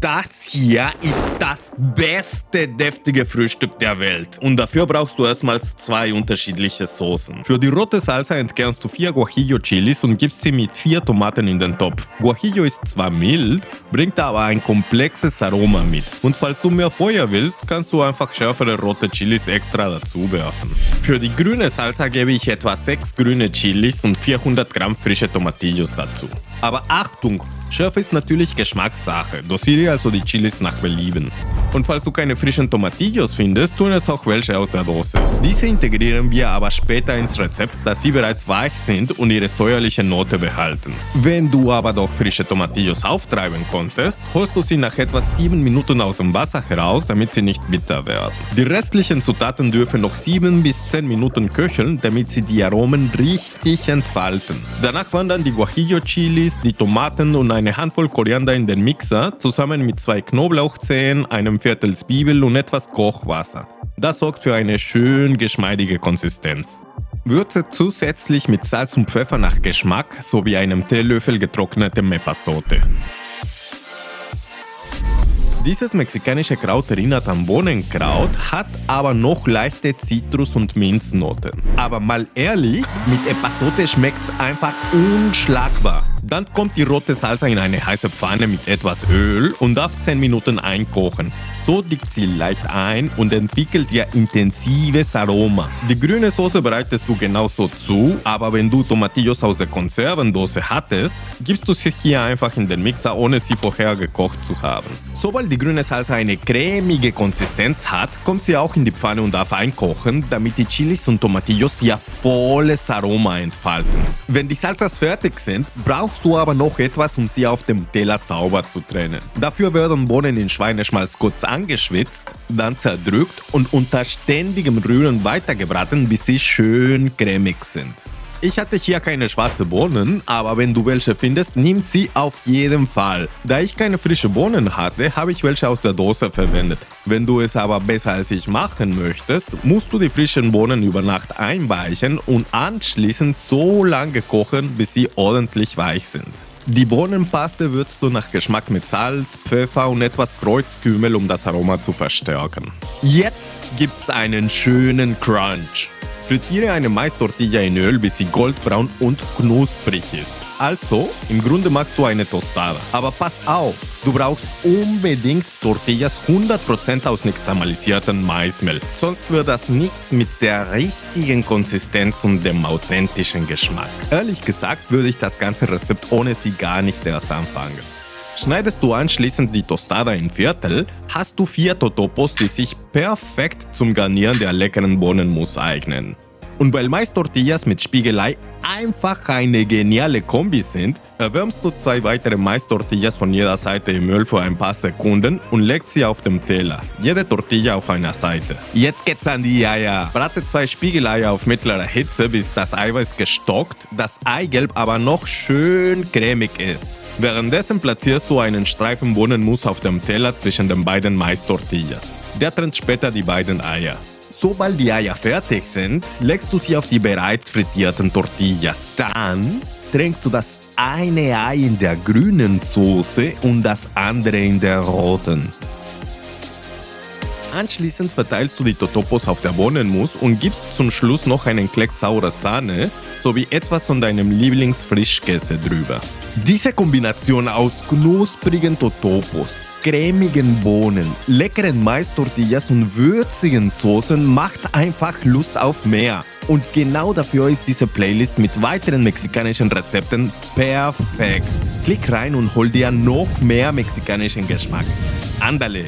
Das hier ist das beste deftige Frühstück der Welt. Und dafür brauchst du erstmals 2 unterschiedliche Soßen. Für die rote Salsa entkernst du 4 Guajillo-Chilis und gibst sie mit 4 Tomaten in den Topf. Guajillo ist zwar mild, bringt aber ein komplexes Aroma mit. Und falls du mehr Feuer willst, kannst du einfach schärfere rote Chilis extra dazu werfen. Für die grüne Salsa gebe ich etwa 6 grüne Chilis und 400 Gramm frische Tomatillos dazu. Aber Achtung! Schärfe ist natürlich Geschmackssache, dosiere also die Chilis nach Belieben. Und falls du keine frischen Tomatillos findest, tun es auch welche aus der Dose. Diese integrieren wir aber später ins Rezept, da sie bereits weich sind und ihre säuerliche Note behalten. Wenn du aber doch frische Tomatillos auftreiben konntest, holst du sie nach etwa 7 Minuten aus dem Wasser heraus, damit sie nicht bitter werden. Die restlichen Zutaten dürfen noch 7 bis 10 Minuten köcheln, damit sie die Aromen richtig entfalten. Danach wandern die Guajillo-Chilis, die Tomaten und eine Handvoll Koriander in den Mixer, zusammen mit 2 Knoblauchzehen, einem Viertel Zwiebel und etwas Kochwasser. Das sorgt für eine schön geschmeidige Konsistenz. Würze zusätzlich mit Salz und Pfeffer nach Geschmack sowie einem Teelöffel getrocknete Mepasote. Dieses mexikanische Kraut erinnert an Bohnenkraut, hat aber noch leichte Zitrus- und Minznoten. Aber mal ehrlich, mit Epazote schmeckt's einfach unschlagbar. Dann kommt die rote Salsa in eine heiße Pfanne mit etwas Öl und darf 10 Minuten einkochen. So dickt sie leicht ein und entwickelt ihr intensives Aroma. Die grüne Soße bereitest du genauso zu, aber wenn du Tomatillos aus der Konservendose hattest, gibst du sie hier einfach in den Mixer, ohne sie vorher gekocht zu haben. Sobald die grüne Salsa eine cremige Konsistenz hat, kommt sie auch in die Pfanne und darf einkochen, damit die Chilis und Tomatillos ihr volles Aroma entfalten. Wenn die Salsas fertig sind, brauchst du aber noch etwas, um sie auf dem Teller sauber zu trennen. Dafür werden Bohnen in Schweineschmalz kurz angeschwitzt, dann zerdrückt und unter ständigem Rühren weitergebraten, bis sie schön cremig sind. Ich hatte hier keine schwarzen Bohnen, aber wenn du welche findest, nimm sie auf jeden Fall. Da ich keine frischen Bohnen hatte, habe ich welche aus der Dose verwendet. Wenn du es aber besser als ich machen möchtest, musst du die frischen Bohnen über Nacht einweichen und anschließend so lange kochen, bis sie ordentlich weich sind. Die Bohnenpaste würzt du nach Geschmack mit Salz, Pfeffer und etwas Kreuzkümmel, um das Aroma zu verstärken. Jetzt gibt's einen schönen Crunch. Frittiere eine Mais-Tortilla in Öl, bis sie goldbraun und knusprig ist. Also, im Grunde machst du eine Tostada. Aber pass auf, du brauchst unbedingt Tortillas 100% aus nixtamalisiertem Maismehl. Sonst wird das nichts mit der richtigen Konsistenz und dem authentischen Geschmack. Ehrlich gesagt würde ich das ganze Rezept ohne sie gar nicht erst anfangen. Schneidest du anschließend die Tostada in Viertel, hast du 4 Totopos, die sich perfekt zum Garnieren der leckeren Bohnenmousse eignen. Und weil Mais-Tortillas mit Spiegelei einfach eine geniale Kombi sind, erwärmst du 2 weitere Mais-Tortillas von jeder Seite im Öl für ein paar Sekunden und legst sie auf dem Teller. Jede Tortilla auf einer Seite. Jetzt geht's an die Eier. Brate 2 Spiegeleier auf mittlerer Hitze, bis das Eiweiß gestockt, das Eigelb aber noch schön cremig ist. Währenddessen platzierst du einen Streifen Bohnenmousse auf dem Teller zwischen den beiden Mais-Tortillas. Der trennt später die beiden Eier. Sobald die Eier fertig sind, legst du sie auf die bereits frittierten Tortillas. Dann tränkst du das eine Ei in der grünen Soße und das andere in der roten. Anschließend verteilst du die Totopos auf der Bohnenmousse und gibst zum Schluss noch einen Klecks saure Sahne sowie etwas von deinem Lieblingsfrischkäse drüber. Diese Kombination aus knusprigen Totopos, cremigen Bohnen, leckeren Mais-Tortillas und würzigen Soßen macht einfach Lust auf mehr. Und genau dafür ist diese Playlist mit weiteren mexikanischen Rezepten perfekt. Klick rein und hol dir noch mehr mexikanischen Geschmack. Ándale!